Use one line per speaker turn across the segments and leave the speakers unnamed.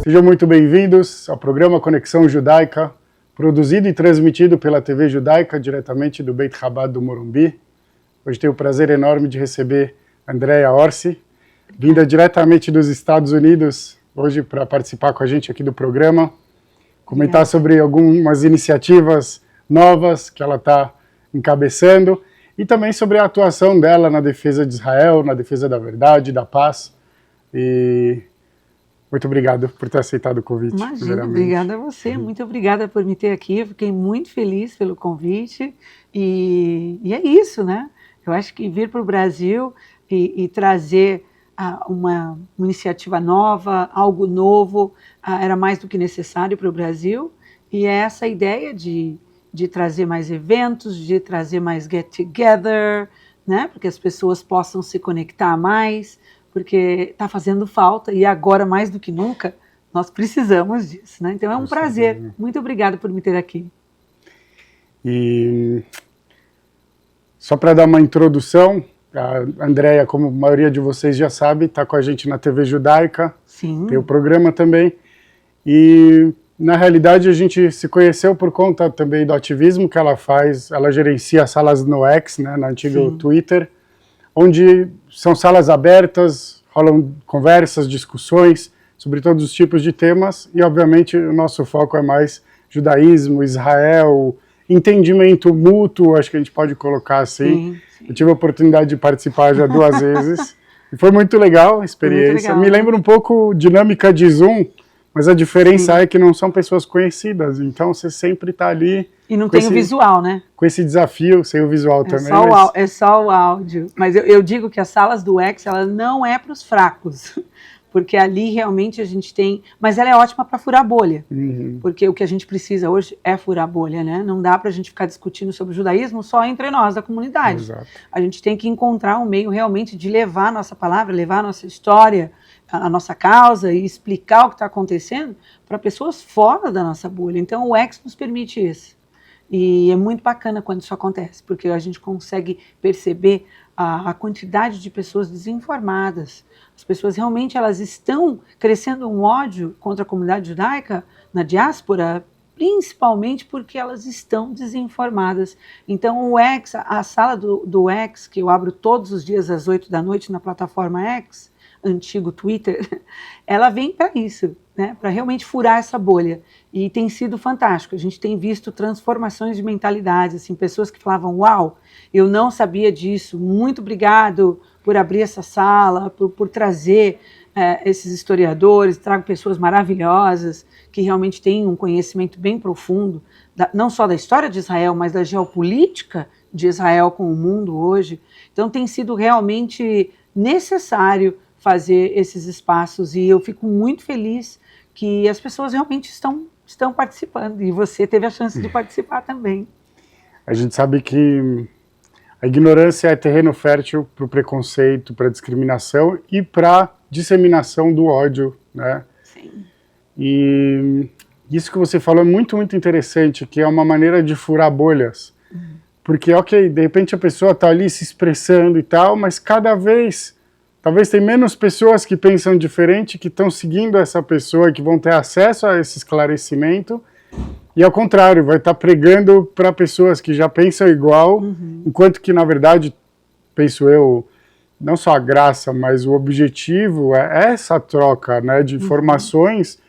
Sejam muito bem-vindos ao programa Conexão Judaica, produzido e transmitido pela TV Judaica, diretamente do Beit Chabad do Morumbi. Hoje tenho o prazer enorme de receber Andrea Orsi, vinda diretamente dos Estados Unidos, hoje para participar com a gente aqui do programa, comentar sobre algumas iniciativas novas que ela está encabeçando e também sobre a atuação dela na defesa de Israel, na defesa da verdade, da paz. E muito obrigado por ter aceitado o convite.
Imagina, obrigada a você, muito obrigada por me ter aqui, eu fiquei muito feliz pelo convite e é isso, né? Eu acho que vir para o Brasil e trazer uma iniciativa nova, algo novo, era mais do que necessário para o Brasil, e é essa ideia de trazer mais eventos, de trazer mais get-together, né? Para que as pessoas possam se conectar mais, porque está fazendo falta e agora mais do que nunca nós precisamos disso, né? Então é um prazer. Muito obrigada por me ter aqui.
E só para dar uma introdução, a Andrea, como a maioria de vocês já sabe, está com a gente na TV Judaica.
Sim.
Tem o programa também. E na realidade a gente se conheceu por conta também do ativismo que ela faz. Ela gerencia salas no X, né, na antiga Twitter, onde são salas abertas, rolam conversas, discussões sobre todos os tipos de temas, e obviamente o nosso foco é mais judaísmo, Israel, entendimento mútuo, acho que a gente pode colocar assim. Sim. Eu tive a oportunidade de participar já 2 vezes, e foi muito legal a experiência. Muito legal. Me lembra um pouco dinâmica de Zoom, mas a diferença é que não são pessoas conhecidas, então você sempre está ali.
E não tem o visual, né?
Com esse desafio, sem o visual também.
É só o áudio. Mas eu digo que as salas do X, ela não é para os fracos, porque ali realmente a gente tem... Mas ela é ótima para furar bolha, porque o que a gente precisa hoje é furar bolha, né? Não dá para a gente ficar discutindo sobre o judaísmo só entre nós, da comunidade.
Exato.
A gente tem que encontrar um meio realmente de levar a nossa palavra, levar a nossa história, a nossa causa e explicar o que está acontecendo para pessoas fora da nossa bolha. Então o X nos permite isso. E é muito bacana quando isso acontece, porque a gente consegue perceber a quantidade de pessoas desinformadas. As pessoas realmente elas estão crescendo um ódio contra a comunidade judaica na diáspora, principalmente porque elas estão desinformadas. Então o X, a sala do X, que eu abro todos os dias às 8 da noite na plataforma X, antigo Twitter, ela vem para isso, né? Para realmente furar essa bolha. E tem sido fantástico. A gente tem visto transformações de mentalidade, assim, pessoas que falavam, uau, eu não sabia disso, muito obrigado por abrir essa sala, por trazer esses historiadores, trago pessoas maravilhosas que realmente têm um conhecimento bem profundo, não só da história de Israel, mas da geopolítica de Israel com o mundo hoje. Então tem sido realmente necessário fazer esses espaços, e eu fico muito feliz que as pessoas realmente estão participando, e você teve a chance de participar também.
A gente sabe que a ignorância é terreno fértil para o preconceito, para a discriminação e para a disseminação do ódio, né?
Sim.
E isso que você falou é muito, muito interessante, que é uma maneira de furar bolhas. Porque, ok, de repente a pessoa está ali se expressando e tal, mas cada vez... Talvez tem menos pessoas que pensam diferente, que estão seguindo essa pessoa, que vão ter acesso a esse esclarecimento, e ao contrário, vai estar pregando para pessoas que já pensam igual, enquanto que, na verdade, penso eu, não só a graça, mas o objetivo é essa troca, né, de informações,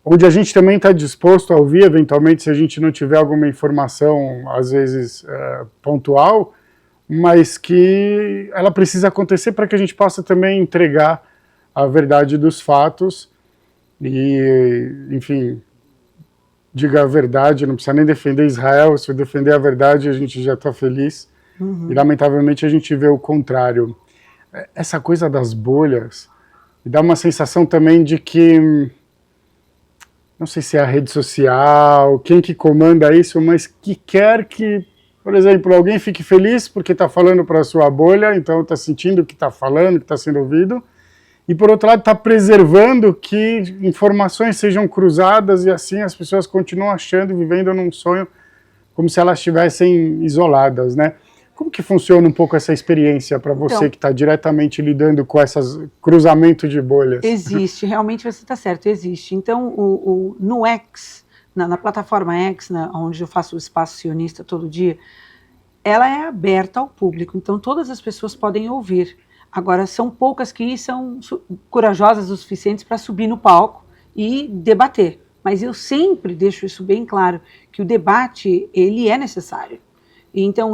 onde a gente também está disposto a ouvir, eventualmente, se a gente não tiver alguma informação, às vezes, pontual, mas que ela precisa acontecer para que a gente possa também entregar a verdade dos fatos e, enfim, diga a verdade, não precisa nem defender Israel, se eu defender a verdade a gente já está feliz, e lamentavelmente a gente vê o contrário. Essa coisa das bolhas me dá uma sensação também de que, não sei se é a rede social, quem que comanda isso, mas que quer que, por exemplo, alguém fique feliz porque está falando para a sua bolha, então está sentindo que está falando, que está sendo ouvido, e por outro lado está preservando que informações sejam cruzadas e assim as pessoas continuam achando e vivendo num sonho como se elas estivessem isoladas, né? Como que funciona um pouco essa experiência para você
Então,
que está diretamente lidando com esses cruzamentos de bolhas?
existe, realmente você está certo, existe. Então, no X, na plataforma X, onde eu faço o Espaço Sionista todo dia, ela é aberta ao público, então todas as pessoas podem ouvir. Agora, são poucas que são corajosas o suficiente para subir no palco e debater. Mas eu sempre deixo isso bem claro, que o debate, ele é necessário. E então,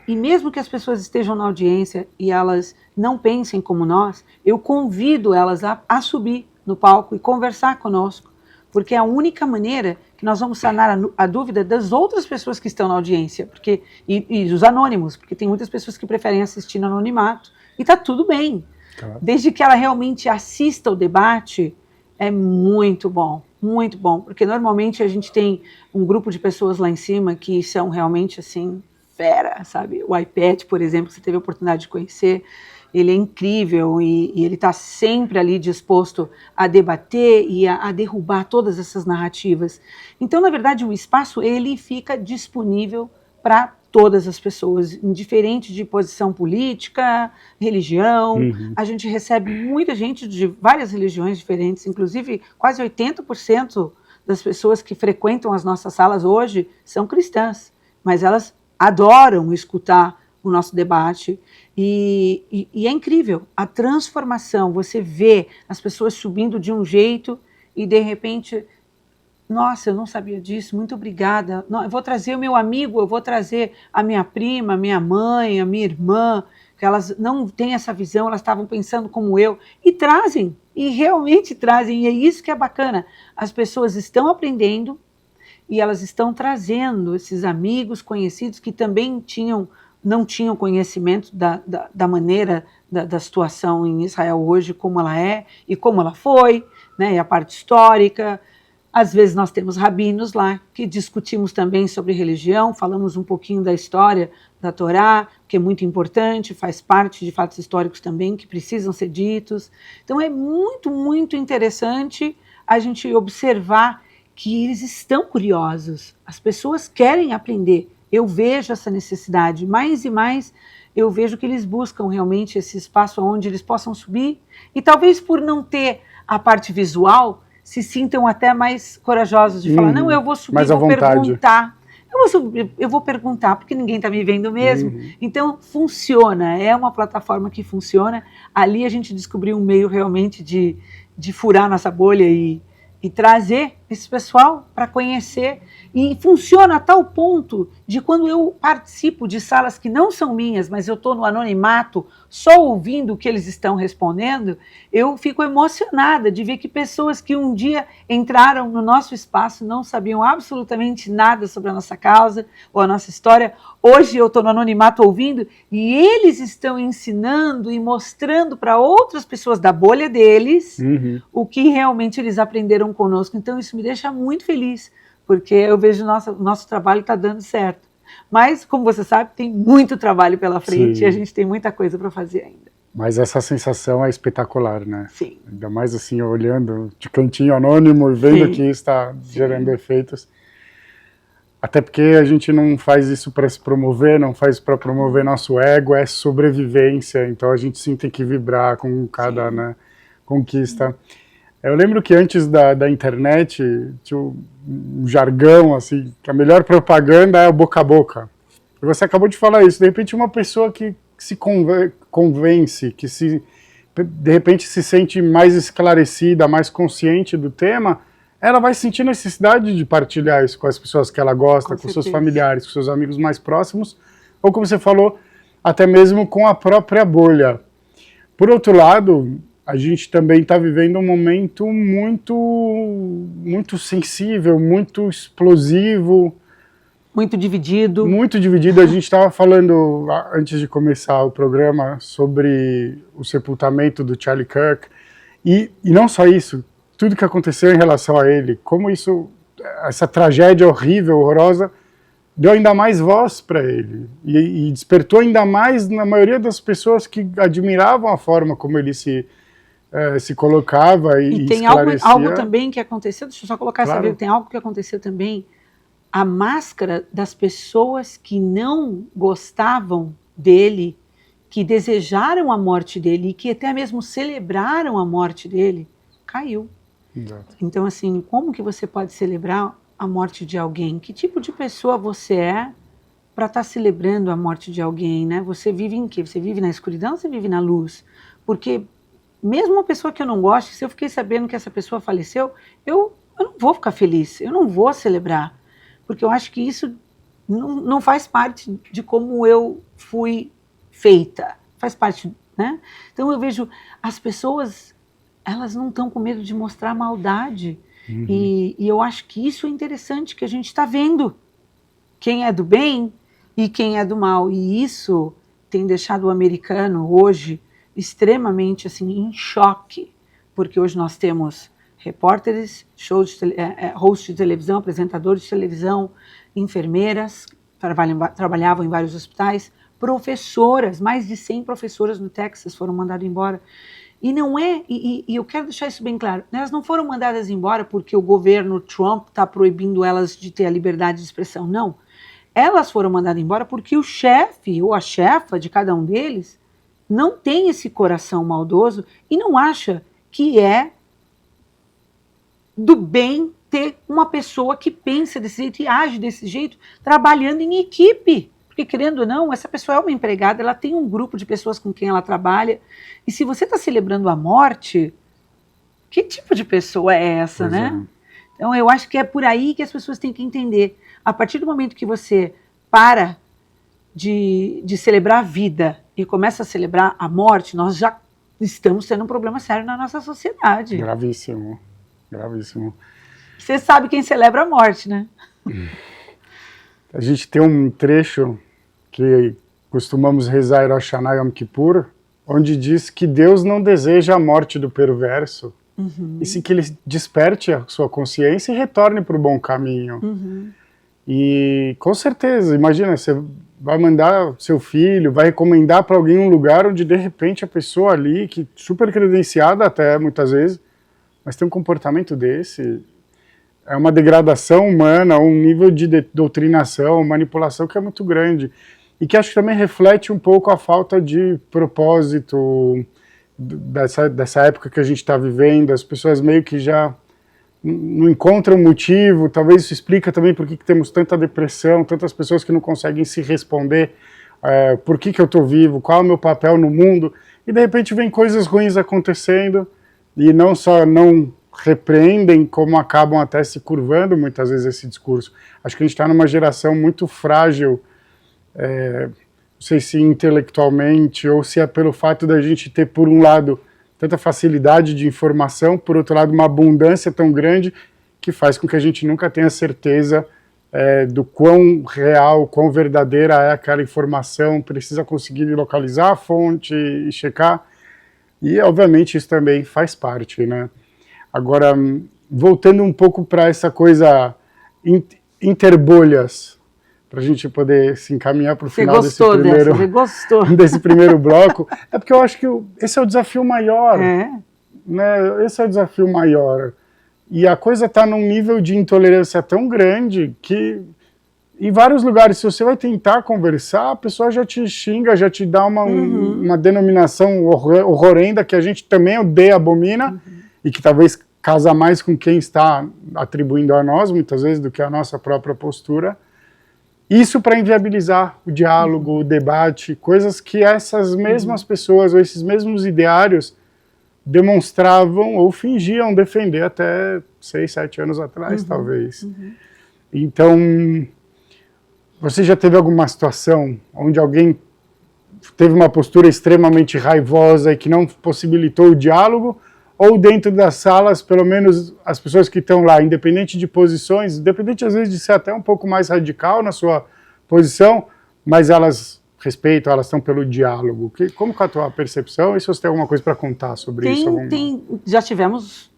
e mesmo que as pessoas estejam na audiência e elas não pensem como nós, eu convido elas a subir no palco e conversar conosco, porque é a única maneira que nós vamos sanar a dúvida das outras pessoas que estão na audiência, e os anônimos, porque tem muitas pessoas que preferem assistir no anonimato, e está tudo bem.
Claro.
Desde que ela realmente assista o debate, é muito bom, porque normalmente a gente tem um grupo de pessoas lá em cima que são realmente assim, fera, sabe? O iPad, por exemplo, que você teve a oportunidade de conhecer, ele é incrível e ele está sempre ali disposto a debater e a derrubar todas essas narrativas. Então, na verdade, o espaço ele fica disponível para todas as pessoas, indiferente de posição política, religião. A gente recebe muita gente de várias religiões diferentes, inclusive quase 80% das pessoas que frequentam as nossas salas hoje são cristãs, mas elas adoram escutar o nosso debate e é incrível a transformação. Você vê as pessoas subindo de um jeito e de repente, nossa, eu não sabia disso, muito obrigada. Não, eu vou trazer o meu amigo, eu vou trazer a minha prima, a minha mãe, a minha irmã, que elas não têm essa visão, elas estavam pensando como eu, e trazem, e realmente trazem, e é isso que é bacana. As pessoas estão aprendendo e elas estão trazendo esses amigos, conhecidos que também não tinham conhecimento da maneira da situação em Israel hoje, como ela é e como ela foi, né, e a parte histórica. Às vezes nós temos rabinos lá que discutimos também sobre religião, falamos um pouquinho da história da Torá, que é muito importante, faz parte de fatos históricos também que precisam ser ditos. Então é muito, muito interessante a gente observar que eles estão curiosos, as pessoas querem aprender. Eu vejo essa necessidade, mais e mais eu vejo que eles buscam realmente esse espaço onde eles possam subir e talvez por não ter a parte visual, se sintam até mais corajosos de falar, não, eu vou subir, vou perguntar. Eu vou perguntar, porque ninguém está me vendo mesmo. Então, funciona, é uma plataforma que funciona. Ali a gente descobriu um meio realmente de furar nossa bolha e trazer esse pessoal para conhecer. E funciona a tal ponto de quando eu participo de salas que não são minhas, mas eu estou no anonimato, só ouvindo o que eles estão respondendo, eu fico emocionada de ver que pessoas que um dia entraram no nosso espaço, não sabiam absolutamente nada sobre a nossa causa ou a nossa história, hoje eu estou no anonimato ouvindo e eles estão ensinando e mostrando para outras pessoas da bolha deles o que realmente eles aprenderam conosco. Então isso me deixa muito feliz, porque eu vejo nosso trabalho está dando certo. Mas, como você sabe, tem muito trabalho pela frente. Sim. E a gente tem muita coisa para fazer ainda.
Mas essa sensação é espetacular, né?
Sim.
Ainda mais assim, olhando de cantinho anônimo e vendo Sim. que está gerando efeitos. Até porque a gente não faz isso para se promover, não faz para promover nosso ego, é sobrevivência. Então a gente sim tem que vibrar com cada né, conquista. Eu lembro que antes da internet tinha um jargão, assim, que a melhor propaganda é o boca a boca. E você acabou de falar isso, de repente uma pessoa que se convence, que de repente se sente mais esclarecida, mais consciente do tema, ela vai sentir necessidade de partilhar isso com as pessoas que ela gosta, com seus familiares, com seus amigos mais próximos, ou como você falou, até mesmo com a própria bolha. Por outro lado, a gente também está vivendo um momento muito sensível, muito explosivo.
Muito dividido.
Muito dividido. A gente estava falando, antes de começar o programa, sobre o sepultamento do Charlie Kirk. E não só isso, tudo que aconteceu em relação a ele, como essa tragédia horrível, horrorosa, deu ainda mais voz para ele. E despertou ainda mais na maioria das pessoas que admiravam a forma como ele se colocava e
tem
esclarecia.
algo também que aconteceu, deixa eu só colocar essa vez, tem algo que aconteceu também a máscara das pessoas que não gostavam dele, que desejaram a morte dele e que até mesmo celebraram a morte dele, caiu.
Exato.
Então, assim, como que você pode celebrar a morte de alguém? Que tipo de pessoa você é para estar celebrando a morte de alguém, né? Você vive em quê? Você vive na escuridão ou você vive na luz? Porque mesmo uma pessoa que eu não gosto, se eu fiquei sabendo que essa pessoa faleceu, eu não vou ficar feliz, eu não vou celebrar, porque eu acho que isso não faz parte de como eu fui feita, faz parte, né? Então eu vejo as pessoas, elas não estão com medo de mostrar maldade, e eu acho que isso é interessante, que a gente está vendo quem é do bem e quem é do mal, e isso tem deixado o americano hoje extremamente assim em choque, porque hoje nós temos repórteres, hosts de televisão, apresentadores de televisão, enfermeiras, trabalhavam em vários hospitais, professoras, mais de 100 professoras no Texas foram mandadas embora. E não é, e eu quero deixar isso bem claro, elas não foram mandadas embora porque o governo Trump está proibindo elas de ter a liberdade de expressão, não. Elas foram mandadas embora porque o chefe ou a chefa de cada um deles não tem esse coração maldoso e não acha que é do bem ter uma pessoa que pensa desse jeito e age desse jeito, trabalhando em equipe. Porque, querendo ou não, essa pessoa é uma empregada, ela tem um grupo de pessoas com quem ela trabalha. E se você está celebrando a morte, que tipo de pessoa é essa,
Pois
né?
é.
Então, eu acho que é por aí que as pessoas têm que entender. A partir do momento que você para de celebrar a vida e começa a celebrar a morte, nós já estamos tendo um problema sério na nossa sociedade.
Gravíssimo, gravíssimo.
Você sabe quem celebra a morte, né?
A gente tem um trecho que costumamos rezar Rosh Hashanah Yom Kippur, onde diz que Deus não deseja a morte do perverso, e sim que ele desperte a sua consciência e retorne para o bom caminho. E com certeza, imagina, você vai mandar seu filho, vai recomendar para alguém um lugar onde de repente a pessoa ali, que super credenciada até muitas vezes, mas tem um comportamento desse, é uma degradação humana, um nível de doutrinação, manipulação que é muito grande. E que acho que também reflete um pouco a falta de propósito dessa época que a gente está vivendo. As pessoas meio que já não encontram motivo, talvez isso explica também por que temos tanta depressão, tantas pessoas que não conseguem se responder por que eu estou vivo, qual é o meu papel no mundo, e de repente vem coisas ruins acontecendo, e não só não repreendem, como acabam até se curvando muitas vezes esse discurso. Acho que a gente está numa geração muito frágil, não sei se intelectualmente, ou se é pelo fato da gente ter, por um lado, tanta facilidade de informação, por outro lado, uma abundância tão grande que faz com que a gente nunca tenha certeza do quão real, quão verdadeira é aquela informação, precisa conseguir localizar a fonte e checar, e obviamente isso também faz parte, né? Agora, voltando um pouco para essa coisa interbolhas, para a gente poder se encaminhar para o final desse primeiro bloco, é porque eu acho que esse é o desafio maior, né? Esse é o desafio maior. E a coisa está num nível de intolerância tão grande que, em vários lugares, se você vai tentar conversar, a pessoa já te xinga, já te dá uma denominação horrorenda que a gente também odeia, abomina, e que talvez casa mais com quem está atribuindo a nós, muitas vezes, do que a nossa própria postura. Isso para inviabilizar o diálogo, o debate, coisas que essas mesmas pessoas, ou esses mesmos ideários, demonstravam ou fingiam defender até 6, 7 anos atrás, talvez. Então, você já teve alguma situação onde alguém teve uma postura extremamente raivosa e que não possibilitou o diálogo, ou dentro das salas, pelo menos as pessoas que estão lá, independente de posições, independente às vezes de ser até um pouco mais radical na sua posição, mas elas respeitam, elas estão pelo diálogo. Como que é a tua percepção? E se você tem alguma coisa para contar sobre isso?
Já tivemos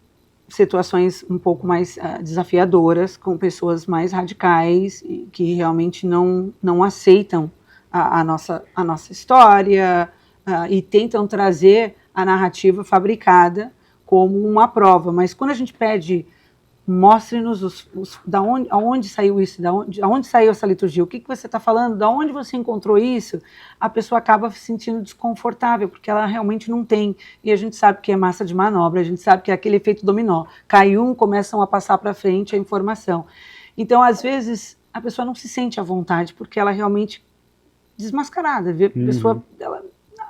situações um pouco mais desafiadoras, com pessoas mais radicais, que realmente não aceitam a nossa história e tentam trazer a narrativa fabricada como uma prova, mas quando a gente pede mostre-nos aonde saiu isso, aonde saiu essa liturgia, o que você está falando, da onde você encontrou isso, a pessoa acaba se sentindo desconfortável, porque ela realmente não tem, e a gente sabe que é massa de manobra, a gente sabe que é aquele efeito dominó, cai um, começam a passar para frente a informação. Então, às vezes, a pessoa não se sente à vontade, porque ela realmente desmascarada, a pessoa,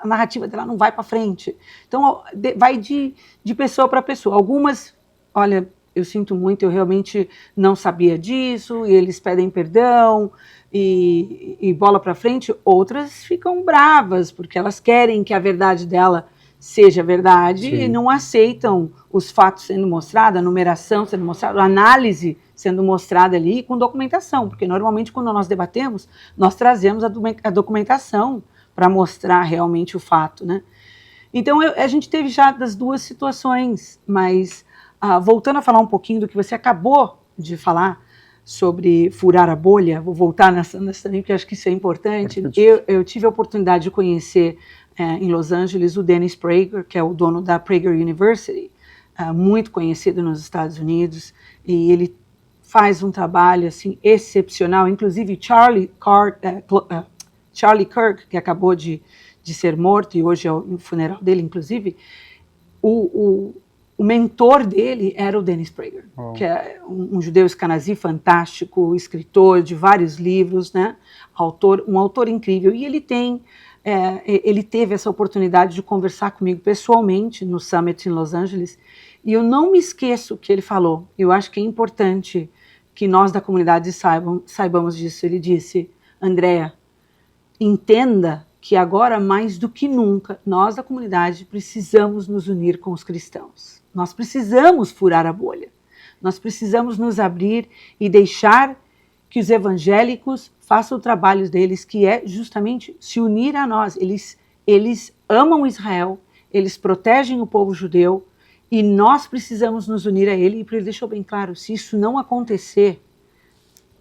a narrativa dela não vai para frente. Então, vai de pessoa para pessoa. Algumas, olha, eu sinto muito, eu realmente não sabia disso, e eles pedem perdão, e bola para frente. Outras ficam bravas, porque elas querem que a verdade dela seja verdade. Sim. E não aceitam os fatos sendo mostrados, a numeração sendo mostrada, a análise sendo mostrada ali com documentação, porque normalmente quando nós debatemos, nós trazemos a documentação para mostrar realmente o fato, né? Então a gente teve já das duas situações, mas voltando a falar um pouquinho do que você acabou de falar sobre furar a bolha, vou voltar nessa também, porque eu acho que isso é importante. Eu tive a oportunidade de conhecer em Los Angeles o Dennis Prager, que é o dono da Prager University, muito conhecido nos Estados Unidos, e ele faz um trabalho assim excepcional. Inclusive Charlie Kirk, que acabou de ser morto, e hoje é o funeral dele, inclusive, o mentor dele era o Dennis Prager, que é um judeu escanazi fantástico, escritor de vários livros, né? Um autor incrível. E ele teve essa oportunidade de conversar comigo pessoalmente no Summit em Los Angeles, e eu não me esqueço que ele falou. Eu acho que é importante que nós da comunidade saibamos disso. Ele disse: Andréa, entenda que agora, mais do que nunca, nós da comunidade precisamos nos unir com os cristãos. Nós precisamos furar a bolha. Nós precisamos nos abrir e deixar que os evangélicos façam o trabalho deles, que é justamente se unir a nós. Eles amam Israel, eles protegem o povo judeu, e nós precisamos nos unir a ele. E ele deixou bem claro, se isso não acontecer,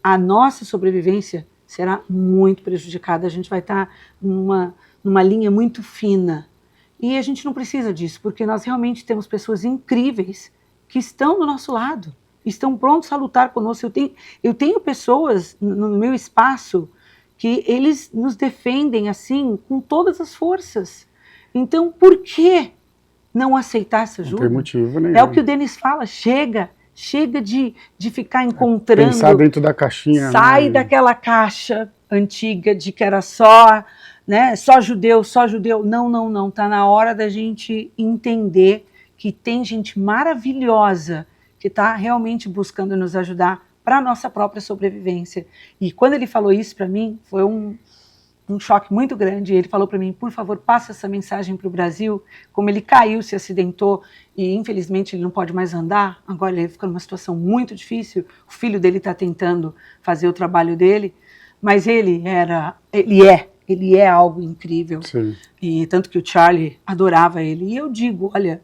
a nossa sobrevivência será muito prejudicada. A gente vai estar numa linha muito fina. E a gente não precisa disso, porque nós realmente temos pessoas incríveis que estão do nosso lado, estão prontos a lutar conosco. Eu tenho pessoas no meu espaço que eles nos defendem assim, com todas as forças. Então, por que não aceitar essa ajuda?
Não tem motivo nenhum.
É o que o Denis fala, chega de ficar encontrando...
Pensar dentro da caixinha.
Sai daquela caixa antiga de que era só... né? Só judeu. Não. Está na hora da gente entender que tem gente maravilhosa que está realmente buscando nos ajudar para a nossa própria sobrevivência. E quando ele falou isso para mim, foi um choque muito grande. Ele falou para mim, por favor, passa essa mensagem para o Brasil. Como ele caiu, se acidentou e infelizmente ele não pode mais andar, agora ele fica numa situação muito difícil. O filho dele está tentando fazer o trabalho dele, mas ele é algo incrível.
Sim.
E tanto que o Charlie adorava ele. E eu digo, olha,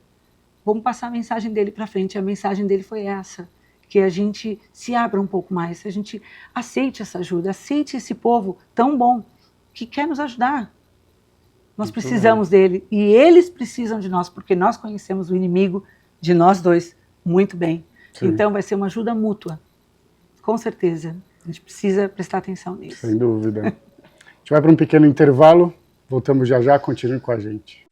vamos passar a mensagem dele para frente. A mensagem dele foi essa, que a gente se abra um pouco mais, a gente aceite essa ajuda, aceite esse povo tão bom que quer nos ajudar. Nós precisamos dele e eles precisam de nós, porque nós conhecemos o inimigo de nós dois muito bem. Sim. Então vai ser uma ajuda mútua, com certeza. A gente precisa prestar atenção nisso.
Sem dúvida. A gente vai para um pequeno intervalo, voltamos já, continue com a gente.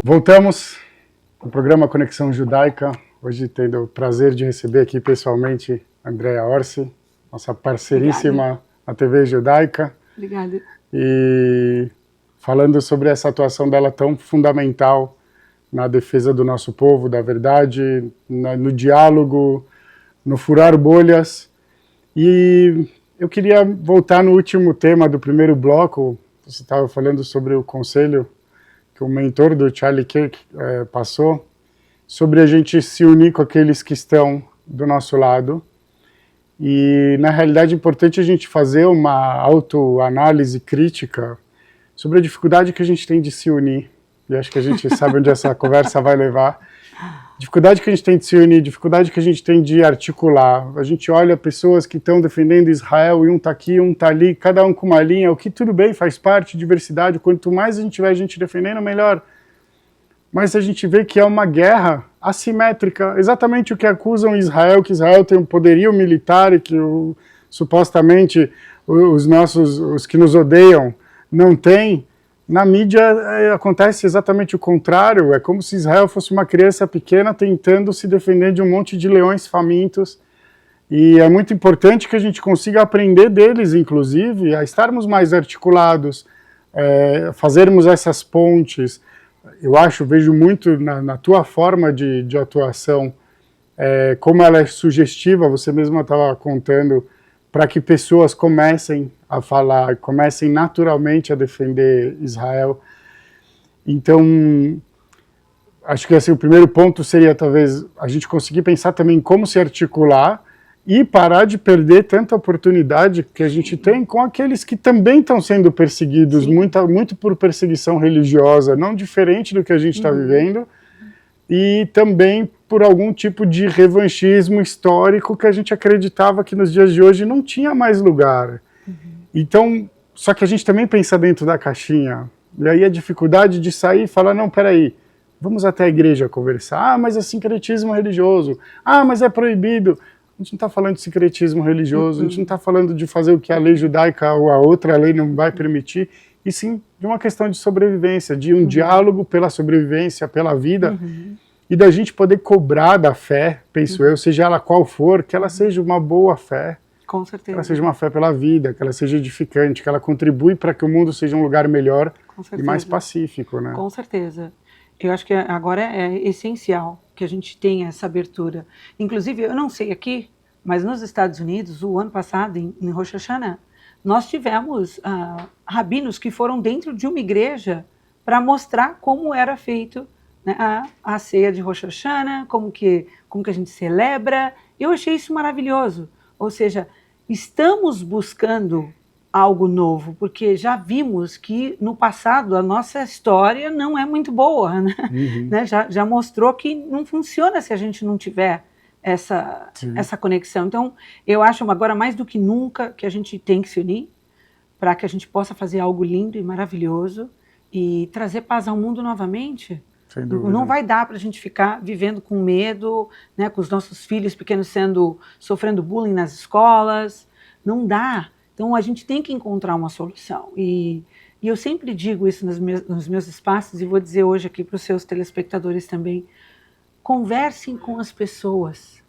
Voltamos com o programa Conexão Judaica, hoje tendo o prazer de receber aqui pessoalmente a Andréa Orsi, nossa parceiríssima na TV judaica.
Obrigada.
E falando sobre essa atuação dela tão fundamental na defesa do nosso povo, da verdade, no diálogo, no furar bolhas. E eu queria voltar no último tema do primeiro bloco. Você estava falando sobre o conselho que o mentor do Charlie Kirk passou, sobre a gente se unir com aqueles que estão do nosso lado. E, na realidade, é importante a gente fazer uma autoanálise crítica sobre a dificuldade que a gente tem de se unir. E acho que a gente sabe onde essa conversa vai levar. Dificuldade que a gente tem de se unir, dificuldade que a gente tem de articular. A gente olha pessoas que estão defendendo Israel e um está aqui, um está ali, cada um com uma linha, o que tudo bem, faz parte, diversidade. Quanto mais a gente tiver gente defendendo, melhor. Mas a gente vê que é uma guerra assimétrica, exatamente o que acusam Israel, que Israel tem um poderio militar e que supostamente os que nos odeiam não têm. Na mídia acontece exatamente o contrário, é como se Israel fosse uma criança pequena tentando se defender de um monte de leões famintos, e é muito importante que a gente consiga aprender deles, inclusive, a estarmos mais articulados, fazermos essas pontes. Eu vejo muito na tua forma de atuação, como ela é sugestiva, você mesma estava contando, para que pessoas comecem a falar, comecem naturalmente a defender Israel. Então, acho que assim, o primeiro ponto seria talvez a gente conseguir pensar também como se articular e parar de perder tanta oportunidade que a gente tem com aqueles que também estão sendo perseguidos, muito por perseguição religiosa, não diferente do que a gente está vivendo, e também por algum tipo de revanchismo histórico que a gente acreditava que nos dias de hoje não tinha mais lugar. Então, só que a gente também pensa dentro da caixinha, e aí a dificuldade de sair e falar, não, peraí, vamos até a igreja conversar, mas é sincretismo religioso, mas é proibido. A gente não está falando de sincretismo religioso, a gente não está falando de fazer o que a lei judaica ou a outra lei não vai permitir, e sim de uma questão de sobrevivência, de um diálogo pela sobrevivência, pela vida, e da gente poder cobrar da fé, penso eu, seja ela qual for, que ela seja uma boa fé.
Com certeza.
Que ela seja uma fé pela vida, que ela seja edificante, que ela contribui para que o mundo seja um lugar melhor e mais pacífico, né?
Com certeza. Eu acho que agora é essencial que a gente tenha essa abertura. Inclusive, eu não sei aqui, mas nos Estados Unidos, o ano passado, em Rosh Hashanah, nós tivemos rabinos que foram dentro de uma igreja para mostrar como era feito, né, a ceia de Rosh Hashanah, como que a gente celebra. Eu achei isso maravilhoso. Ou seja, estamos buscando algo novo, porque já vimos que no passado a nossa história não é muito boa, né? Né? Já mostrou que não funciona se a gente não tiver essa conexão. Então, eu acho agora mais do que nunca que a gente tem que se unir para que a gente possa fazer algo lindo e maravilhoso e trazer paz ao mundo novamente.
Sem dúvida.
Não vai dar para a gente ficar vivendo com medo, né, com os nossos filhos pequenos sofrendo bullying nas escolas. Não dá. Então, a gente tem que encontrar uma solução. E eu sempre digo isso nos meus espaços, e vou dizer hoje aqui para os seus telespectadores também. Conversem com as pessoas.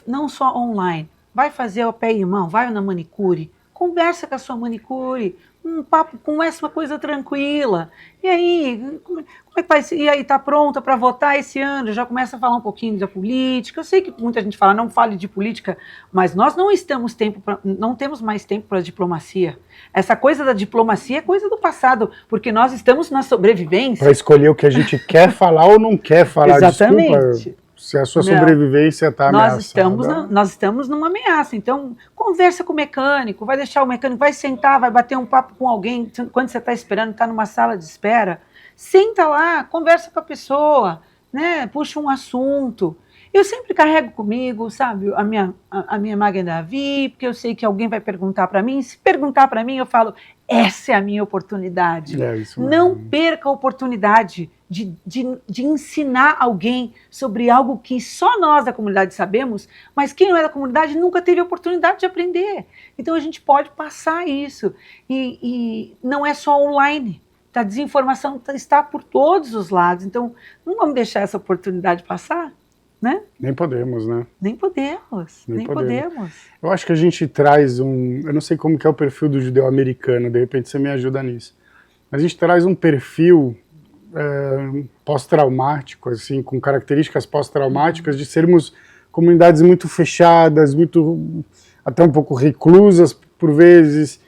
Não só online. Vai fazer o pé e mão, vai na manicure. Conversa com a sua manicure. Um papo, conversa uma coisa tranquila. E aí, como é que vai ser? E aí, tá pronta para votar esse ano? Já começa a falar um pouquinho da política. Eu sei que muita gente fala, não fale de política, mas nós não temos mais tempo para diplomacia. Essa coisa da diplomacia é coisa do passado, porque nós estamos na sobrevivência.
Para escolher o que a gente quer falar ou não quer falar.
Exatamente.
Desculpa, se a sua sobrevivência está ameaçada.
Nós estamos numa ameaça. Então, conversa com o mecânico, vai deixar o mecânico, vai sentar, vai bater um papo com alguém, quando você está esperando, está numa sala de espera, senta lá, conversa com a pessoa, né? Puxa um assunto. Eu sempre carrego comigo, sabe, a minha Magen David, porque eu sei que alguém vai perguntar para mim. Se perguntar para mim, eu falo, essa é a minha oportunidade.
Isso mesmo.
Não perca a oportunidade de ensinar alguém sobre algo que só nós da comunidade sabemos, mas quem não é da comunidade nunca teve a oportunidade de aprender. Então a gente pode passar isso. E não é só online. A desinformação está por todos os lados. Então não vamos deixar essa oportunidade passar. né?
Nem podemos, né?
Nem podemos.
Eu acho que a gente traz eu não sei como que é o perfil do judeu americano, de repente você me ajuda nisso. Mas a gente traz um perfil pós-traumático, assim, com características pós-traumáticas de sermos comunidades muito fechadas, até um pouco reclusas por vezes.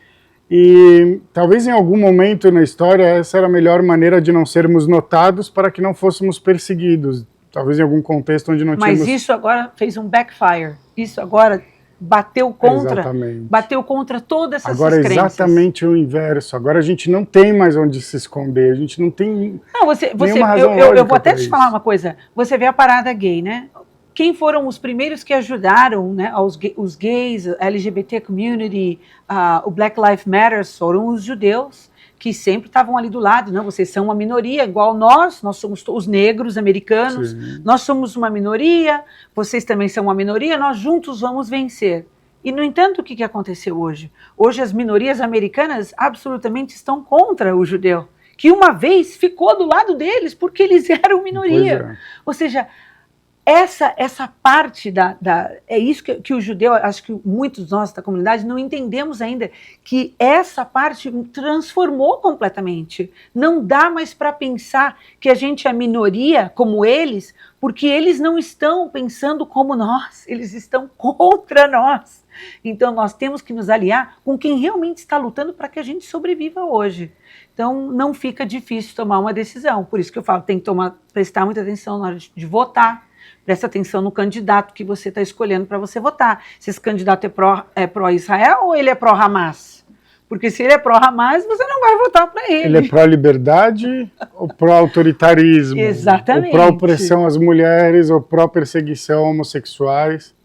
E talvez em algum momento na história essa era a melhor maneira de não sermos notados para que não fôssemos perseguidos. Talvez em algum contexto onde não tínhamos...
Mas isso agora fez um backfire. Isso agora bateu contra todas essas
agora
crenças.
Agora é exatamente o inverso. Agora a gente não tem mais onde se esconder. A gente não tem nenhuma razão lógica.
Eu vou até te falar uma coisa. Você vê a parada gay, né? Quem foram os primeiros que ajudaram, né, os gays, a LGBT community, o Black Lives Matter, foram os judeus, que sempre estavam ali do lado, não, vocês são uma minoria, igual nós somos os negros americanos, Sim. Nós somos uma minoria, vocês também são uma minoria, nós juntos vamos vencer. E, no entanto, o que aconteceu hoje? Hoje as minorias americanas absolutamente estão contra o judeu, que uma vez ficou do lado deles porque eles eram minoria. Ou seja, essa parte é isso que o judeu, acho que muitos de nós da comunidade não entendemos ainda, que essa parte transformou completamente. Não dá mais para pensar que a gente é minoria como eles, porque eles não estão pensando como nós, eles estão contra nós. Então nós temos que nos aliar com quem realmente está lutando para que a gente sobreviva hoje. Então não fica difícil tomar uma decisão, por isso que eu falo, tem que prestar muita atenção na hora de votar. Presta atenção no candidato que você está escolhendo para você votar. Se esse candidato é pró-Israel ou ele é pró-Hamas? Porque se ele é pró-Hamas, você não vai votar para ele.
Ele é pró-liberdade ou pró-autoritarismo?
Exatamente.
Ou pró-opressão às mulheres ou pró-perseguição a homossexuais?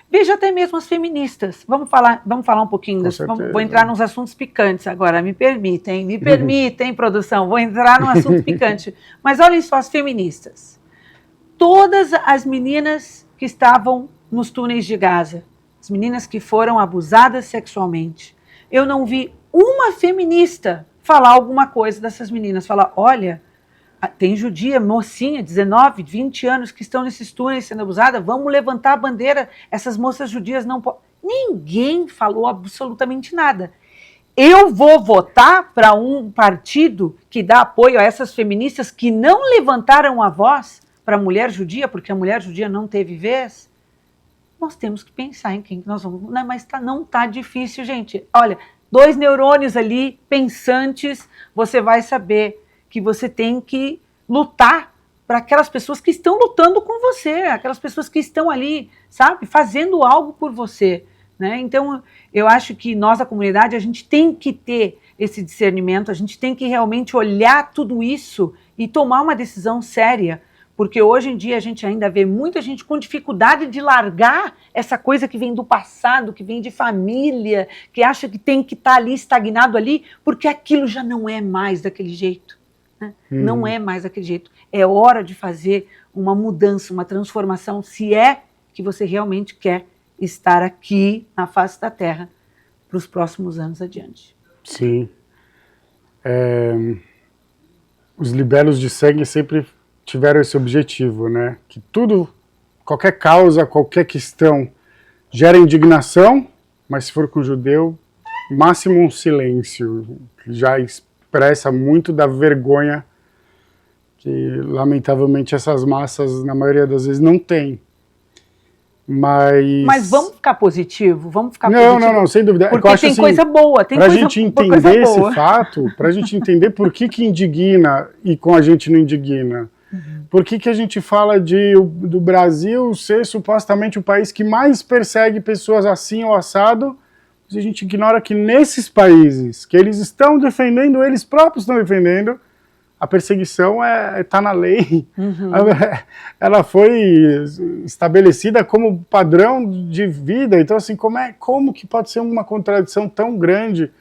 Veja até mesmo as feministas. Vamos falar um pouquinho disso. Vou entrar nos assuntos picantes agora. Me permitem, produção. Vou entrar num assunto picante. Mas olhem só as feministas. Todas as meninas que estavam nos túneis de Gaza, as meninas que foram abusadas sexualmente, eu não vi uma feminista falar alguma coisa dessas meninas, falar, olha, tem judia, mocinha, 19, 20 anos que estão nesses túneis sendo abusadas, vamos levantar a bandeira, essas moças judias não podem. Ninguém falou absolutamente nada. Eu vou votar para um partido que dá apoio a essas feministas que não levantaram a voz para a mulher judia, porque a mulher judia não teve vez. Nós temos que pensar em quem nós vamos... Não, mas não está difícil, gente. Olha, 2 neurônios ali, pensantes, você vai saber que você tem que lutar para aquelas pessoas que estão lutando com você, aquelas pessoas que estão ali, sabe, fazendo algo por você. Né? Então, eu acho que nós, a comunidade, a gente tem que ter esse discernimento, a gente tem que realmente olhar tudo isso e tomar uma decisão séria, porque hoje em dia a gente ainda vê muita gente com dificuldade de largar essa coisa que vem do passado, que vem de família, que acha que tem que estar ali, estagnado ali, porque aquilo já não é mais daquele jeito. Né? Não é mais daquele jeito. É hora de fazer uma mudança, uma transformação, se é que você realmente quer estar aqui na face da Terra para os próximos anos adiante.
Sim. Os libelos de sangue sempre tiveram esse objetivo, né? Que tudo, qualquer causa, qualquer questão gera indignação, mas se for com o judeu, máximo um silêncio, que já expressa muito da vergonha que, lamentavelmente, essas massas, na maioria das vezes, não têm. Mas
vamos ficar positivo,
Não, sem dúvida.
Porque
eu acho,
tem
assim,
coisa boa, tem coisa boa.
Para a gente entender esse fato, para a gente entender por que indigna e com a gente não indigna. Por que a gente fala do Brasil ser supostamente o país que mais persegue pessoas assim ou assado, mas a gente ignora que nesses países que eles estão defendendo, eles próprios estão defendendo, a perseguição está na lei. Ela foi estabelecida como padrão de vida. Então, assim, como que pode ser uma contradição tão grande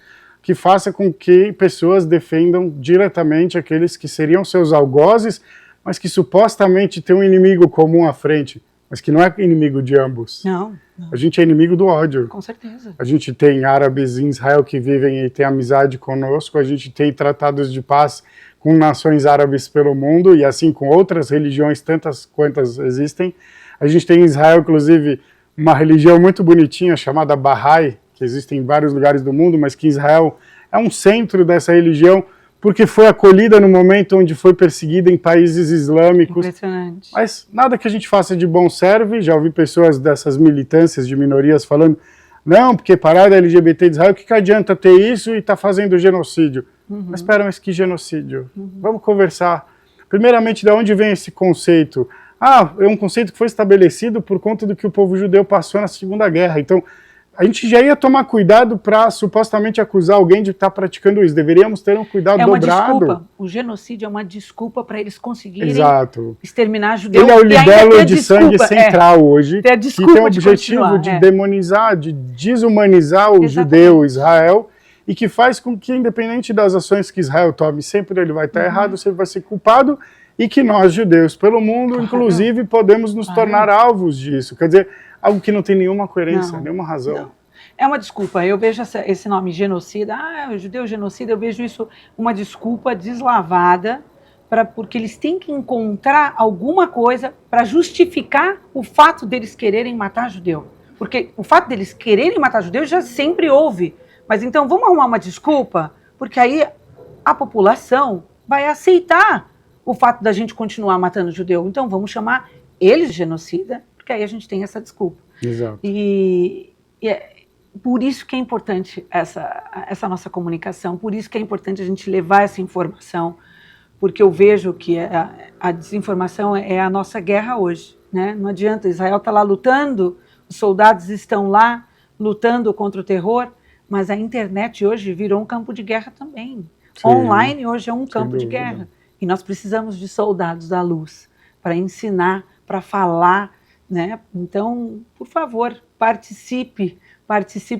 que faça com que pessoas defendam diretamente aqueles que seriam seus algozes, mas que supostamente tem um inimigo comum à frente, mas que não é inimigo de ambos.
Não.
A gente é inimigo do ódio.
Com certeza.
A gente tem árabes em Israel que vivem e têm amizade conosco, a gente tem tratados de paz com nações árabes pelo mundo, e assim com outras religiões, tantas quantas existem, A gente tem em Israel, inclusive, uma religião muito bonitinha chamada Bahá'í, que existe em vários lugares do mundo, mas que Israel é um centro dessa religião, porque foi acolhida no momento onde foi perseguida em países islâmicos.
Impressionante.
Mas nada que a gente faça de bom serve. Já ouvi pessoas dessas militâncias de minorias falando, não, porque parada LGBT de Israel, o que adianta ter isso e tá fazendo genocídio? Mas espera, mas que genocídio? Vamos conversar. Primeiramente, de onde vem esse conceito? Ah, é um conceito que foi estabelecido por conta do que o povo judeu passou na Segunda Guerra. Então, a gente já ia tomar cuidado para supostamente acusar alguém de estar praticando isso. Deveríamos ter um cuidado dobrado.
É uma desculpa. O genocídio é uma desculpa para eles conseguirem exterminar judeus.
Ele é o libelo de sangue central hoje, que tem o objetivo de demonizar, de desumanizar o judeu Israel, e que faz com que, independente das ações que Israel tome, sempre ele vai estar errado, sempre vai ser culpado, e que nós, judeus, pelo mundo, inclusive, podemos nos tornar alvos disso. Quer dizer, algo que não tem nenhuma coerência, nenhuma razão.
Não. É uma desculpa. Eu vejo esse nome genocida, o judeu genocida, eu vejo isso uma desculpa deslavada, porque eles têm que encontrar alguma coisa para justificar o fato deles quererem matar judeu. Porque o fato deles quererem matar judeu já sempre houve. Mas então vamos arrumar uma desculpa, porque aí a população vai aceitar o fato da gente continuar matando judeu. Então vamos chamar eles de genocida, porque aí a gente tem essa desculpa.
Exato.
E é por isso que é importante essa nossa comunicação, por isso que é importante a gente levar essa informação, porque eu vejo que a desinformação é a nossa guerra hoje, né? Não adianta, Israel está lá lutando, os soldados estão lá lutando contra o terror, mas a internet hoje virou um campo de guerra também. Sim. Online hoje é um campo de guerra. E nós precisamos de soldados da luz para ensinar, para falar, né? Então, por favor, participe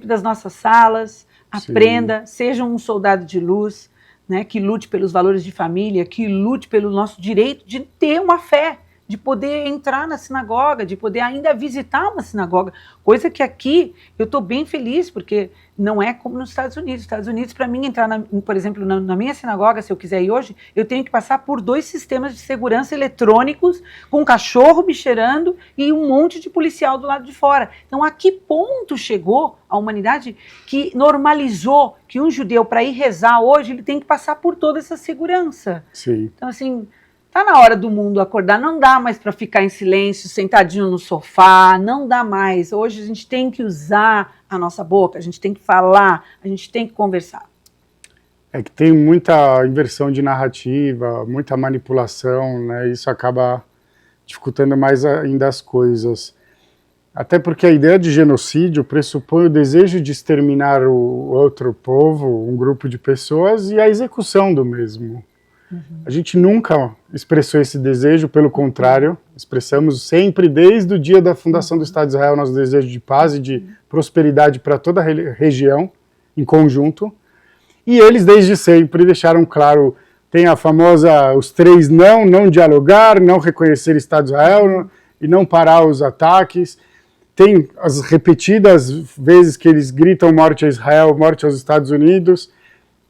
das nossas salas, aprenda, seja um soldado de luz, né? Que lute pelos valores de família, que lute pelo nosso direito de ter uma fé, de poder entrar na sinagoga, de poder ainda visitar uma sinagoga, coisa que aqui eu estou bem feliz, porque não é como nos Estados Unidos. Nos Estados Unidos, para mim entrar, por exemplo, na minha sinagoga, se eu quiser ir hoje, eu tenho que passar por 2 sistemas de segurança eletrônicos, com um cachorro me cheirando e um monte de policial do lado de fora. Então, a que ponto chegou a humanidade que normalizou que um judeu, para ir rezar hoje, ele tem que passar por toda essa segurança?
Sim.
Então, assim, tá na hora do mundo acordar, não dá mais para ficar em silêncio, sentadinho no sofá, não dá mais. Hoje a gente tem que usar a nossa boca, a gente tem que falar, a gente tem que conversar.
É que tem muita inversão de narrativa, muita manipulação, né? Isso acaba dificultando mais ainda as coisas. Até porque a ideia de genocídio pressupõe o desejo de exterminar o outro povo, um grupo de pessoas, e a execução do mesmo. A gente nunca expressou esse desejo, pelo contrário, expressamos sempre, desde o dia da fundação do Estado de Israel, nosso desejo de paz e de prosperidade para toda a região, em conjunto. E eles, desde sempre, deixaram claro, tem a famosa, os 3 não dialogar, não reconhecer o Estado de Israel e não parar os ataques. Tem as repetidas vezes que eles gritam morte a Israel, morte aos Estados Unidos.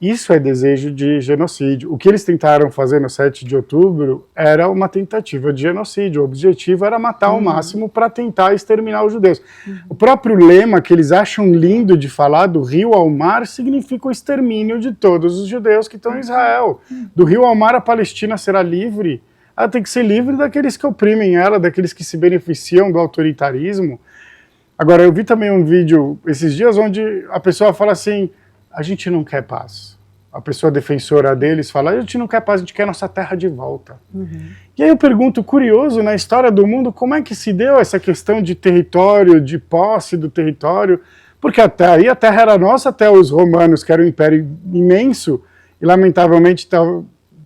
Isso é desejo de genocídio. O que eles tentaram fazer no 7 de outubro era uma tentativa de genocídio. O objetivo era matar ao máximo para tentar exterminar os judeus. O próprio lema que eles acham lindo de falar, do rio ao mar, significa o extermínio de todos os judeus que estão em Israel. Do rio ao mar a Palestina será livre. Ela tem que ser livre daqueles que oprimem ela, daqueles que se beneficiam do autoritarismo. Agora, eu vi também um vídeo esses dias onde a pessoa fala assim, a gente não quer paz. A pessoa defensora deles fala, a gente não quer paz, a gente quer nossa terra de volta. E aí eu pergunto, curioso, na história do mundo, como é que se deu essa questão de território, de posse do território? Porque até aí a terra era nossa, até os romanos, que era um império imenso, e lamentavelmente,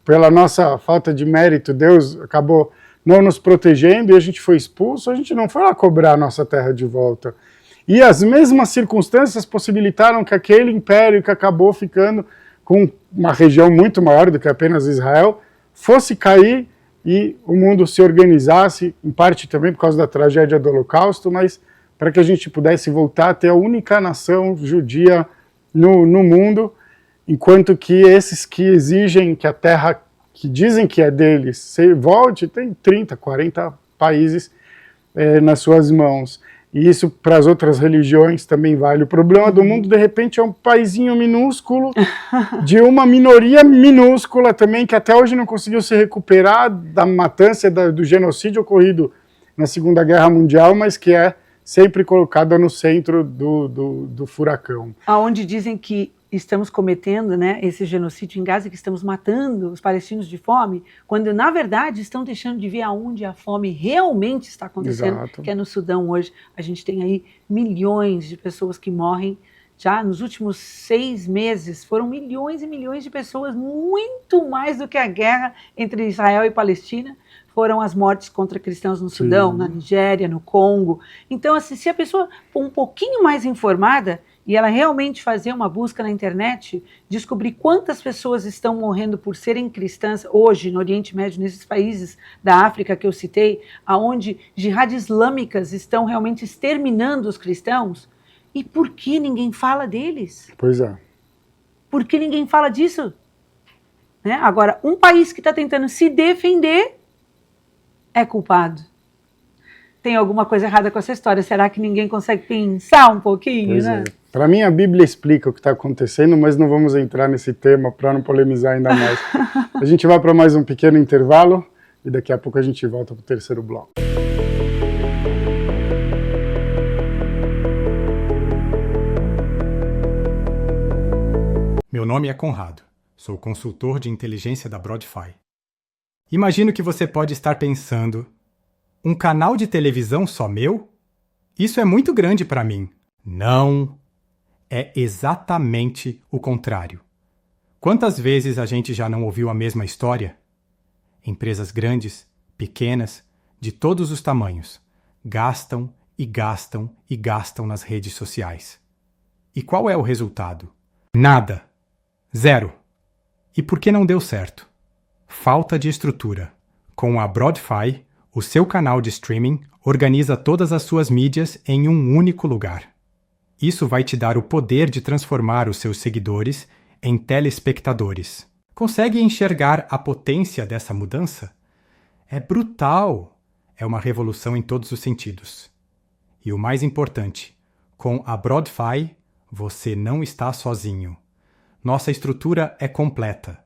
pela nossa falta de mérito, Deus acabou não nos protegendo e a gente foi expulso, a gente não foi lá cobrar a nossa terra de volta. E as mesmas circunstâncias possibilitaram que aquele império que acabou ficando com uma região muito maior do que apenas Israel, fosse cair e o mundo se organizasse, em parte também por causa da tragédia do Holocausto, mas para que a gente pudesse voltar a ter a única nação judia no mundo, enquanto que esses que exigem que a terra que dizem que é deles volte, tem 30, 40 países nas suas mãos. E isso para as outras religiões também vale. O problema do mundo, de repente, é um paizinho minúsculo, de uma minoria minúscula também, que até hoje não conseguiu se recuperar da matança, do genocídio ocorrido na Segunda Guerra Mundial, mas que é sempre colocada no centro do furacão.
Aonde dizem que estamos cometendo, né, esse genocídio em Gaza, que estamos matando os palestinos de fome, quando na verdade estão deixando de ver aonde a fome realmente está acontecendo,
Exato.
que é no Sudão hoje. A gente tem aí milhões de pessoas que morrem. Já nos últimos 6 meses foram milhões e milhões de pessoas, muito mais do que a guerra entre Israel e Palestina. Foram as mortes contra cristãos no Sudão, na Nigéria, no Congo. Então, assim, se a pessoa for um pouquinho mais informada e ela realmente fazer uma busca na internet, descobrir quantas pessoas estão morrendo por serem cristãs hoje no Oriente Médio, nesses países da África que eu citei, aonde jihad islâmicas estão realmente exterminando os cristãos, e por que ninguém fala deles?
Pois é.
Por que ninguém fala disso? Né? Agora, um país que está tentando se defender é culpado. Tem alguma coisa errada com essa história. Será que ninguém consegue pensar um pouquinho,
Pois
né?
Para mim, a Bíblia explica o que está acontecendo, mas não vamos entrar nesse tema para não polemizar ainda mais. A gente vai para mais um pequeno intervalo e daqui a pouco a gente volta para o terceiro bloco.
Meu nome é Conrado. Sou consultor de inteligência da Broadfy. Imagino que você pode estar pensando: um canal de televisão só meu? Isso é muito grande para mim. Não. É exatamente o contrário. Quantas vezes a gente já não ouviu a mesma história? Empresas grandes, pequenas, de todos os tamanhos, gastam e gastam e gastam nas redes sociais. E qual é o resultado? Nada. Zero. E por que não deu certo? Falta de estrutura. Com a Broadfy, o seu canal de streaming organiza todas as suas mídias em um único lugar. Isso vai te dar o poder de transformar os seus seguidores em telespectadores. Consegue enxergar a potência dessa mudança? É brutal! É uma revolução em todos os sentidos. E o mais importante, com a Broadfy, você não está sozinho. Nossa estrutura é completa,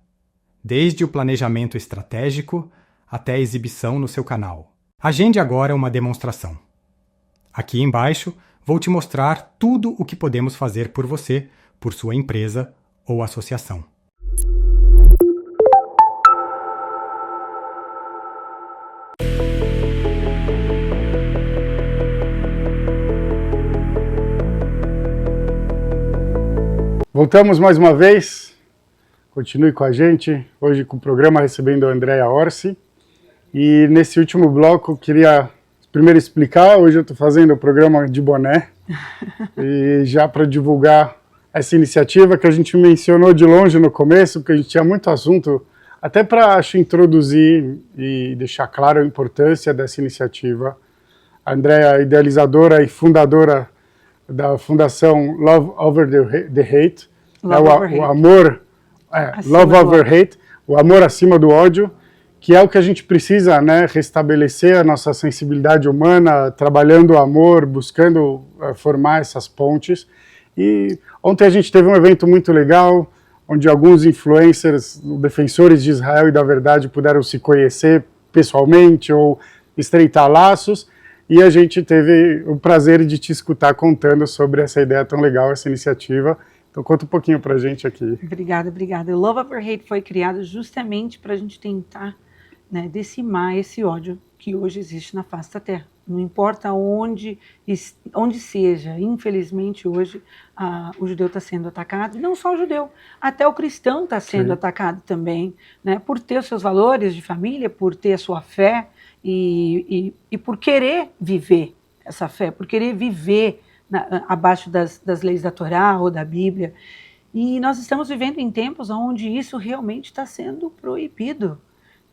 desde o planejamento estratégico até a exibição no seu canal. Agende agora uma demonstração. Aqui embaixo, vou te mostrar tudo o que podemos fazer por você, por sua empresa ou associação.
Voltamos mais uma vez. Continue com a gente. Hoje com o programa recebendo a Andrea Orsi. E nesse último bloco queria primeiro explicar. Hoje eu estou fazendo o programa de boné. E já para divulgar essa iniciativa que a gente mencionou de longe no começo, porque a gente tinha muito assunto, até para, acho, introduzir e deixar claro a importância dessa iniciativa. A Andrea é idealizadora e fundadora da Fundação Love Over the Hate, o amor, Love Over Hate, o amor acima do ódio, que é o que a gente precisa, né, restabelecer a nossa sensibilidade humana, trabalhando o amor, buscando formar essas pontes. E ontem a gente teve um evento muito legal, onde alguns influencers, defensores de Israel e da verdade, puderam se conhecer pessoalmente ou estreitar laços. E a gente teve o prazer de te escutar contando sobre essa ideia tão legal, essa iniciativa. Então conta um pouquinho pra gente aqui.
Obrigada, obrigada. O Love Over Hate foi criado justamente para a gente tentar, né, decimar esse ódio que hoje existe na face da Terra. Não importa onde seja, infelizmente hoje o judeu está sendo atacado, e não só o judeu, até o cristão está sendo atacado também, né, por ter os seus valores de família, por ter a sua fé, e por querer viver essa fé, por querer viver abaixo das leis da Torá ou da Bíblia. E nós estamos vivendo em tempos onde isso realmente está sendo proibido.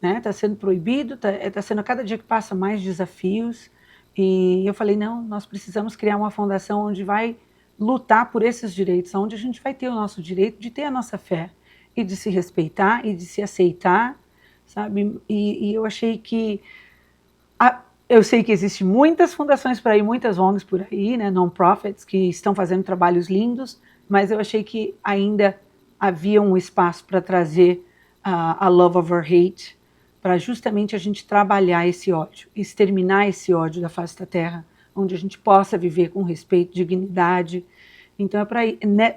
Está sendo proibido, está sendo a cada dia que passa mais desafios. E eu falei, não, nós precisamos criar uma fundação onde vai lutar por esses direitos, onde a gente vai ter o nosso direito de ter a nossa fé, e de se respeitar, e de se aceitar, sabe? E eu achei que Eu sei que existem muitas fundações por aí, muitas ONGs por aí, né, non-profits, que estão fazendo trabalhos lindos, mas eu achei que ainda havia um espaço para trazer a Love Over Hate, para justamente a gente trabalhar esse ódio, exterminar esse ódio da face da Terra, onde a gente possa viver com respeito, dignidade. Então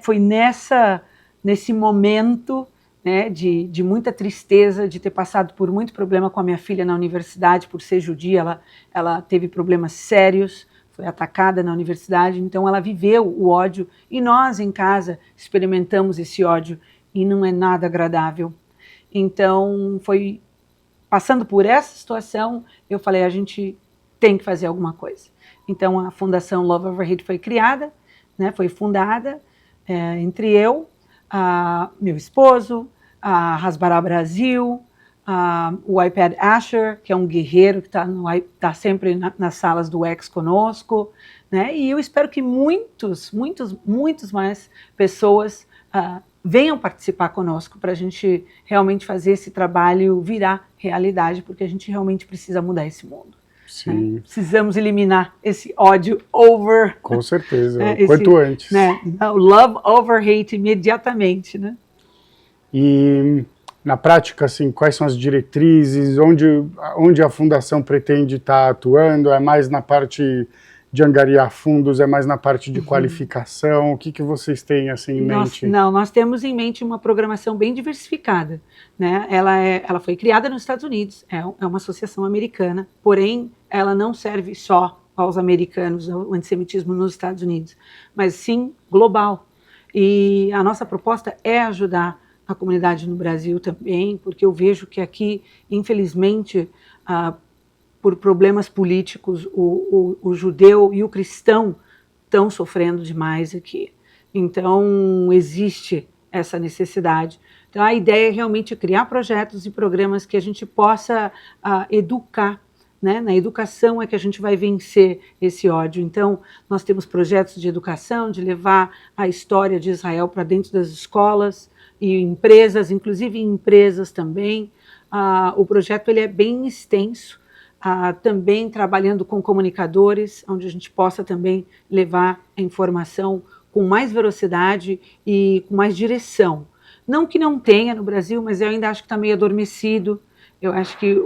foi nesse momento, né, de muita tristeza, de ter passado por muito problema com a minha filha na universidade, por ser judia, ela teve problemas sérios, foi atacada na universidade, então ela viveu o ódio, e nós em casa experimentamos esse ódio, e não é nada agradável. Então, foi passando por essa situação, eu falei, a gente tem que fazer alguma coisa. Então, a Fundação Love Over Hate foi criada, né, foi fundada entre eu, meu esposo, a Hasbara Brasil, o iPad Asher, que é um guerreiro que está sempre nas salas do X conosco, né? E eu espero que muitos mais pessoas venham participar conosco para a gente realmente fazer esse trabalho virar realidade, porque a gente realmente precisa mudar esse mundo.
Sim.
Né? Precisamos eliminar esse ódio over.
Com certeza, quanto antes.
Né? O love over hate imediatamente, né?
E na prática, assim, quais são as diretrizes, onde a Fundação pretende estar atuando? É mais na parte de angariar fundos, é mais na parte de qualificação? O que vocês têm assim, em mente?
Nós temos em mente uma programação bem diversificada, né? Ela foi criada nos Estados Unidos, é uma associação americana, porém ela não serve só aos americanos, ao antissemitismo nos Estados Unidos, mas sim global. E a nossa proposta é ajudar a comunidade no Brasil também, porque eu vejo que aqui, infelizmente, por problemas políticos, o judeu e o cristão estão sofrendo demais aqui. Então, existe essa necessidade. Então, a ideia é realmente criar projetos e programas que a gente possa educar, né? Na educação é que a gente vai vencer esse ódio. Então, nós temos projetos de educação, de levar a história de Israel para dentro das escolas e empresas, inclusive em empresas também. O projeto ele é bem extenso, também trabalhando com comunicadores, onde a gente possa também levar a informação com mais velocidade e com mais direção. Não que não tenha no Brasil, mas eu ainda acho que está meio adormecido. Eu acho que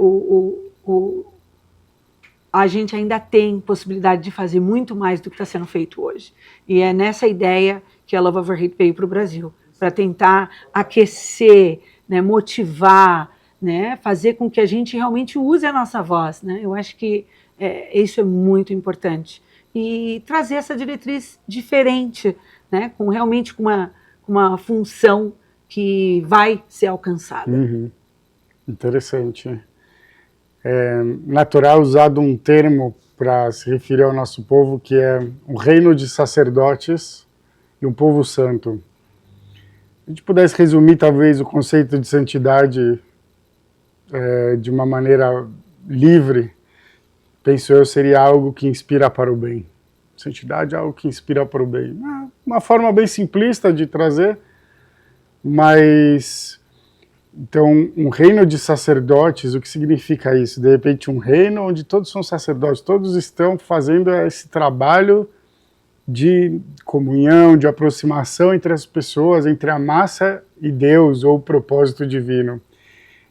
a gente ainda tem possibilidade de fazer muito mais do que está sendo feito hoje. E é nessa ideia que a Love Over Hate veio para o Brasil, para tentar aquecer, né, motivar, né, fazer com que a gente realmente use a nossa voz. Né? Eu acho que isso é muito importante. E trazer essa diretriz diferente, né, realmente com uma função que vai ser alcançada.
Interessante. É natural usado um termo para se referir ao nosso povo, que é um reino de sacerdotes e um povo santo. Se a gente pudesse resumir, talvez, o conceito de santidade de uma maneira livre, penso eu, seria algo que inspira para o bem. Santidade é algo que inspira para o bem. Uma forma bem simplista de trazer, mas... Então, um reino de sacerdotes, o que significa isso? De repente, um reino onde todos são sacerdotes, todos estão fazendo esse trabalho de comunhão, de aproximação entre as pessoas, entre a massa e Deus, ou o propósito divino.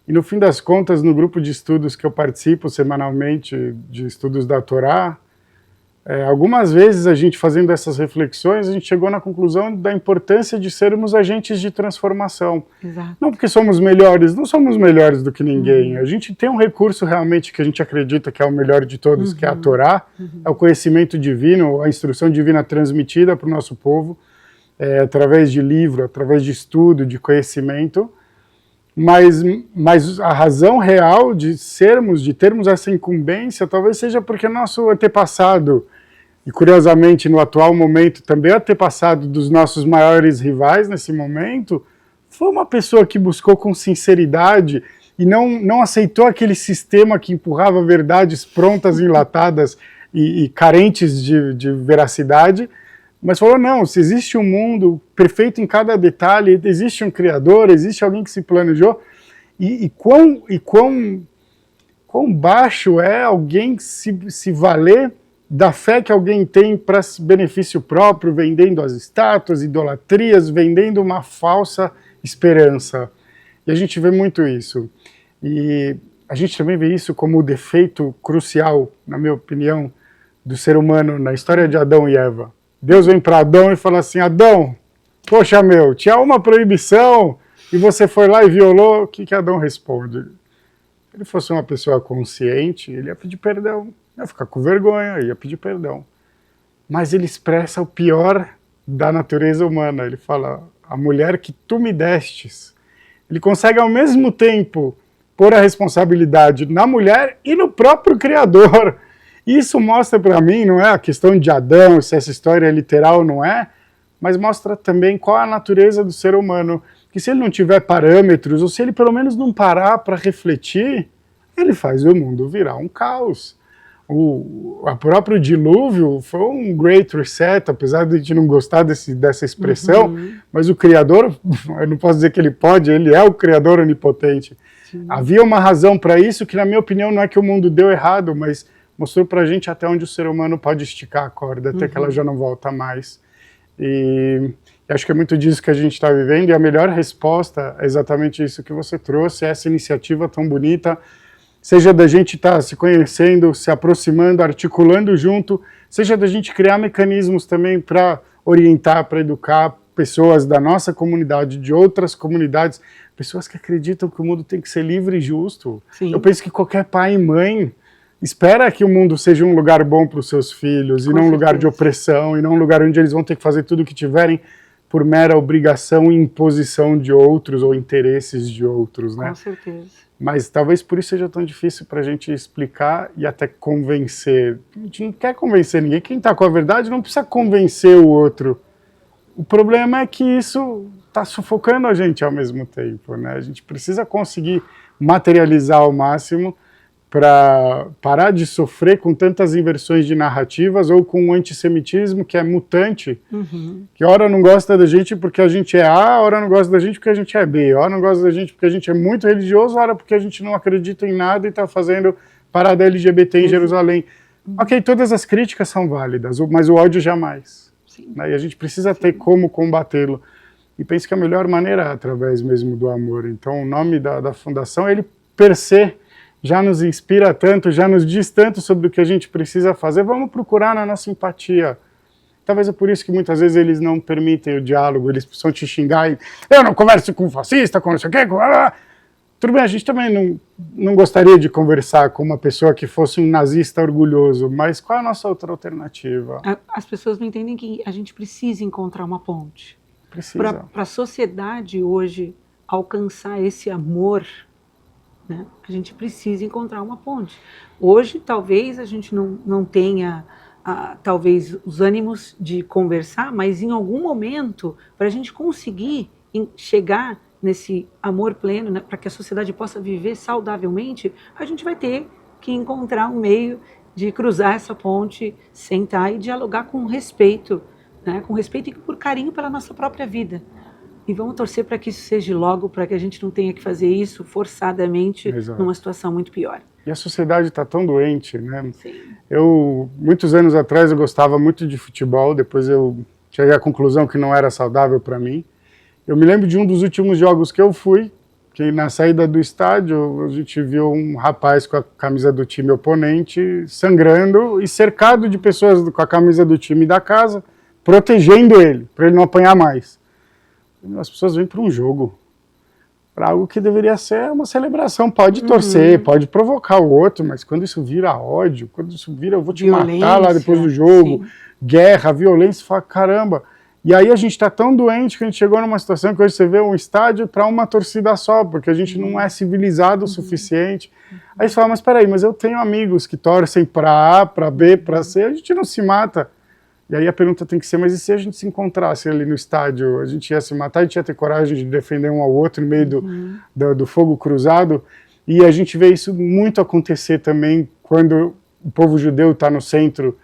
E no fim das contas, no grupo de estudos que eu participo semanalmente, de estudos da Torá, algumas vezes a gente fazendo essas reflexões, a gente chegou na conclusão da importância de sermos agentes de transformação.
Exato.
Não porque somos melhores, não somos melhores do que ninguém. A gente tem um recurso realmente que a gente acredita que é o melhor de todos, que é a Torá, é o conhecimento divino, a instrução divina transmitida para o nosso povo, através de livro, através de estudo, de conhecimento. Mas a razão real de termos essa incumbência, talvez seja porque nosso antepassado, e curiosamente no atual momento também antepassado dos nossos maiores rivais nesse momento, foi uma pessoa que buscou com sinceridade e não aceitou aquele sistema que empurrava verdades prontas, enlatadas e carentes de veracidade, mas falou, não, se existe um mundo perfeito em cada detalhe, existe um Criador, existe alguém que se planejou, e quão quão baixo é alguém se valer da fé que alguém tem para benefício próprio, vendendo as estátuas, idolatrias, vendendo uma falsa esperança. E a gente vê muito isso. E a gente também vê isso como o defeito crucial, na minha opinião, do ser humano na história de Adão e Eva. Deus vem para Adão e fala assim, Adão, poxa tinha uma proibição e você foi lá e violou, o que Adão responde? Se ele fosse uma pessoa consciente, ele ia pedir perdão, ia ficar com vergonha, ia pedir perdão. Mas ele expressa o pior da natureza humana, ele fala, a mulher que tu me destes. Ele consegue ao mesmo tempo pôr a responsabilidade na mulher e no próprio Criador. Isso mostra para mim, não é a questão de Adão, se essa história é literal ou não é, mas mostra também qual é a natureza do ser humano, que se ele não tiver parâmetros, ou se ele pelo menos não parar para refletir, ele faz o mundo virar um caos. O próprio dilúvio foi um great reset, apesar de a gente não gostar dessa expressão, mas o Criador, eu não posso dizer que ele é o Criador onipotente. Sim. Havia uma razão para isso, que na minha opinião não é que o mundo deu errado, mas mostrou para a gente até onde o ser humano pode esticar a corda, até que ela já não volta mais. E acho que é muito disso que a gente está vivendo, e a melhor resposta é exatamente isso que você trouxe, essa iniciativa tão bonita, seja da gente estar se conhecendo, se aproximando, articulando junto, seja da gente criar mecanismos também para orientar, para educar pessoas da nossa comunidade, de outras comunidades, pessoas que acreditam que o mundo tem que ser livre e justo. Sim. Eu penso que qualquer pai e mãe espera que o mundo seja um lugar bom para os seus filhos, e não um lugar de opressão, e não um lugar onde eles vão ter que fazer tudo o que tiverem por mera obrigação e imposição de outros ou interesses de outros, né?
Com certeza.
Mas talvez por isso seja tão difícil para a gente explicar e até convencer. A gente não quer convencer ninguém. Quem está com a verdade não precisa convencer o outro. O problema é que isso está sufocando a gente ao mesmo tempo, né? A gente precisa conseguir materializar ao máximo para parar de sofrer com tantas inversões de narrativas ou com um antissemitismo que é mutante, que ora não gosta da gente porque a gente é A, ora não gosta da gente porque a gente é B, ora não gosta da gente porque a gente é muito religioso, ora porque a gente não acredita em nada e está fazendo parada LGBT em Jerusalém. Ok, todas as críticas são válidas, mas o ódio jamais. Né? E a gente precisa ter como combatê-lo. E penso que a melhor maneira é através mesmo do amor. Então o nome da fundação, ele per se, já nos inspira tanto, já nos diz tanto sobre o que a gente precisa fazer, vamos procurar na nossa empatia. Talvez é por isso que muitas vezes eles não permitem o diálogo, eles precisam te xingar e eu não converso com um fascista, com não sei o quê, Tudo bem, a gente também não gostaria de conversar com uma pessoa que fosse um nazista orgulhoso, mas qual é a nossa outra alternativa?
As pessoas não entendem que a gente precisa encontrar uma ponte.
Precisa.
Para a sociedade hoje alcançar esse amor, né, a gente precisa encontrar uma ponte. Hoje, talvez a gente não tenha, talvez, os ânimos de conversar, mas em algum momento, para a gente conseguir chegar nesse amor pleno, né, para que a sociedade possa viver saudavelmente, a gente vai ter que encontrar um meio de cruzar essa ponte, sentar e dialogar com respeito, né, com respeito e por carinho pela nossa própria vida. E vamos torcer para que isso seja logo, para que a gente não tenha que fazer isso forçadamente. Exato. Numa situação muito pior.
E a sociedade está tão doente, né?
Sim.
Muitos anos atrás, eu gostava muito de futebol, depois eu cheguei à conclusão que não era saudável para mim. Eu me lembro de um dos últimos jogos que eu fui, que na saída do estádio, a gente viu um rapaz com a camisa do time oponente, sangrando e cercado de pessoas com a camisa do time da casa, protegendo ele, para ele não apanhar mais. As pessoas vêm para um jogo, para algo que deveria ser uma celebração. Pode torcer, pode provocar o outro, mas quando isso vira ódio, quando isso vira eu vou te matar lá depois do jogo, guerra, violência, você fala, caramba. E aí a gente está tão doente que a gente chegou numa situação que hoje você vê um estádio para uma torcida só, porque a gente não é civilizado o suficiente. Aí você fala, mas peraí, mas eu tenho amigos que torcem para A, para B, para C, a gente não se mata. E aí a pergunta tem que ser, mas e se a gente se encontrasse ali no estádio? A gente ia se matar, a gente ia ter coragem de defender um ao outro no meio do fogo cruzado? E a gente vê isso muito acontecer também quando o povo judeu está no centro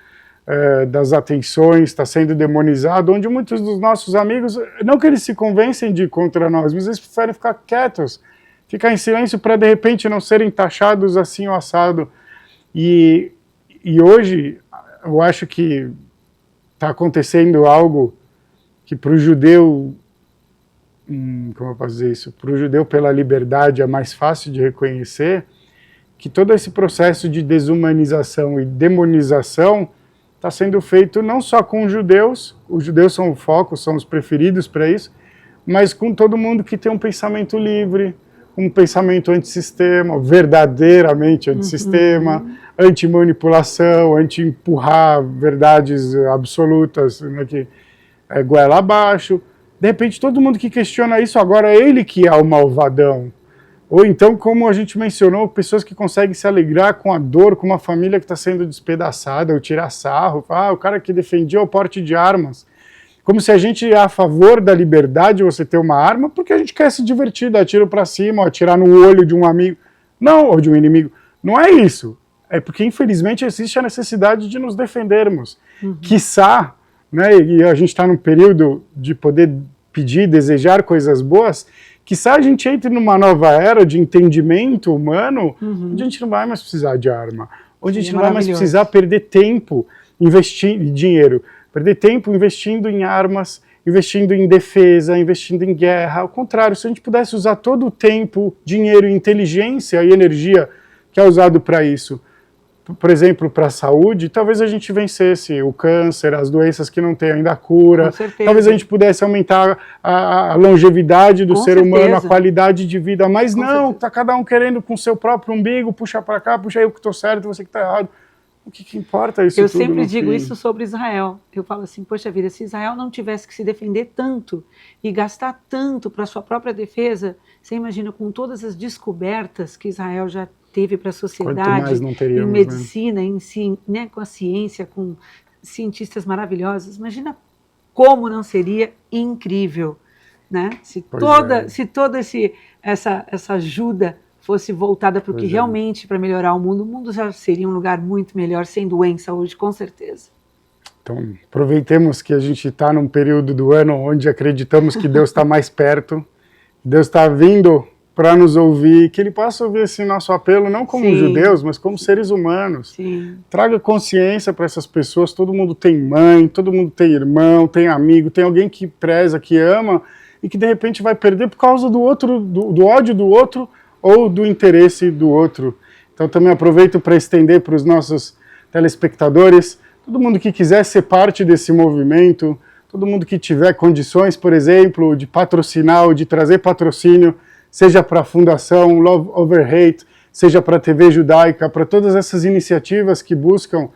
das atenções, está sendo demonizado, onde muitos dos nossos amigos, não que eles se convencem de ir contra nós, mas eles preferem ficar quietos. Ficar em silêncio para, de repente, não serem taxados assim ou assado. E hoje, eu acho que está acontecendo algo que para o judeu, como eu posso dizer isso? Para o judeu, pela liberdade, é mais fácil de reconhecer que todo esse processo de desumanização e demonização está sendo feito não só com os judeus são o foco, são os preferidos para isso, mas com todo mundo que tem um pensamento livre, um pensamento antissistema, verdadeiramente antissistema, anti-manipulação, anti-empurrar verdades absolutas, né, que é goela abaixo. De repente, todo mundo que questiona isso, agora é ele que é o malvadão. Ou então, como a gente mencionou, pessoas que conseguem se alegrar com a dor, com uma família que está sendo despedaçada, ou tirar sarro, o cara que defendia o porte de armas. Como se a gente é a favor da liberdade de você ter uma arma, porque a gente quer se divertir, dar tiro para cima, ou atirar no olho de um amigo. Não, ou de um inimigo. Não é isso. É porque, infelizmente, existe a necessidade de nos defendermos. Quiçá, né, e a gente está num período de poder pedir, desejar coisas boas, quiçá a gente entre numa nova era de entendimento humano, onde a gente não vai mais precisar de arma, onde a gente não vai mais precisar perder tempo investindo dinheiro, perder tempo investindo em armas, investindo em defesa, investindo em guerra. Ao contrário, se a gente pudesse usar todo o tempo, dinheiro, inteligência e energia que é usado para isso, por exemplo, para a saúde, talvez a gente vencesse o câncer, as doenças que não têm ainda cura, talvez a gente pudesse aumentar a longevidade do ser humano, a qualidade de vida, mas não, está cada um querendo com o seu próprio umbigo, puxa para cá, puxa eu que estou certo, você que está errado. O que importa isso tudo?
Eu sempre digo isso sobre Israel. Eu falo assim, poxa vida, se Israel não tivesse que se defender tanto e gastar tanto para a sua própria defesa, você imagina com todas as descobertas que Israel já teve para a sociedade, em medicina, né, com a ciência, com cientistas maravilhosos. Imagina como não seria incrível, né? Se toda essa ajuda fosse voltada para o que realmente para melhorar o mundo já seria um lugar muito melhor, sem doença hoje, com certeza.
Então, aproveitemos que a gente está num período do ano onde acreditamos que Deus está mais perto, Deus está vindo para nos ouvir, que Ele possa ouvir esse nosso apelo, não como judeus, mas como seres humanos. Traga consciência para essas pessoas, todo mundo tem mãe, todo mundo tem irmão, tem amigo, tem alguém que preza, que ama, e que de repente vai perder por causa do outro, do ódio do outro, ou do interesse do outro. Então também aproveito para estender para os nossos telespectadores, todo mundo que quiser ser parte desse movimento, todo mundo que tiver condições, por exemplo, de patrocinar ou de trazer patrocínio, seja para a Fundação Love Over Hate, seja para a TV Judaica, para todas essas iniciativas que buscam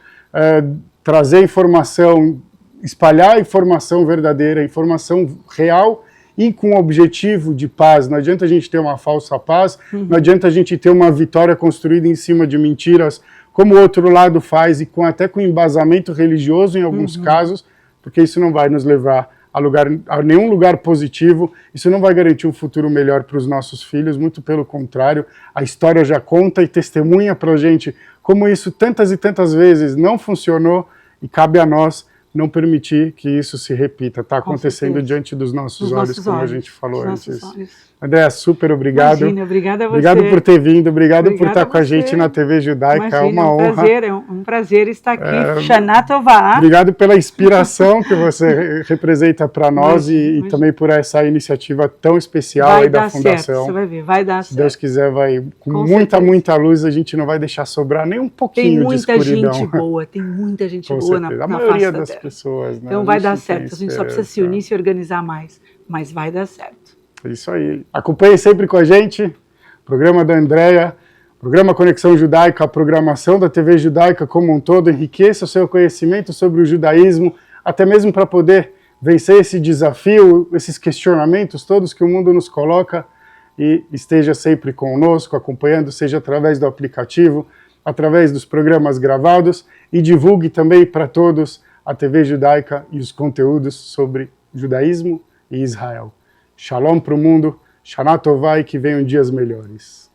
trazer informação, espalhar informação verdadeira, informação real e com o objetivo de paz. Não adianta a gente ter uma falsa paz, não adianta a gente ter uma vitória construída em cima de mentiras, como o outro lado faz, e até com embasamento religioso em alguns casos, porque isso não vai nos levar a nenhum lugar positivo, isso não vai garantir um futuro melhor para os nossos filhos, muito pelo contrário, a história já conta e testemunha para a gente como isso tantas e tantas vezes não funcionou, e cabe a nós não permitir que isso se repita. Está acontecendo diante dos nossos olhos, como a gente falou antes. Andréa, super obrigado.
Imagina, obrigada a você.
Obrigado por ter vindo, obrigado por estar com a gente na TV Judaica.
Imagina,
é uma honra.
É um prazer estar aqui. Shana Tová.
Obrigado pela inspiração que você representa para nós e também por essa iniciativa tão especial aí da Fundação.
Certo, você vai ver, vai dar certo.
Se Deus quiser, vai com muita luz, a gente não vai deixar sobrar nem um pouquinho de escuridão.
Tem muita gente boa na
a maioria das pessoas. Né?
Então vai dar certo, a gente só precisa se unir e se organizar mais, mas vai dar certo.
Isso aí. Acompanhe sempre com a gente, programa da Andréa, programa Conexão Judaica, a programação da TV Judaica como um todo, enriqueça o seu conhecimento sobre o judaísmo, até mesmo para poder vencer esse desafio, esses questionamentos todos que o mundo nos coloca, e esteja sempre conosco, acompanhando, seja através do aplicativo, através dos programas gravados, e divulgue também para todos a TV Judaica e os conteúdos sobre judaísmo e Israel. Shalom para o mundo, Shana Tová, e que venham dias melhores.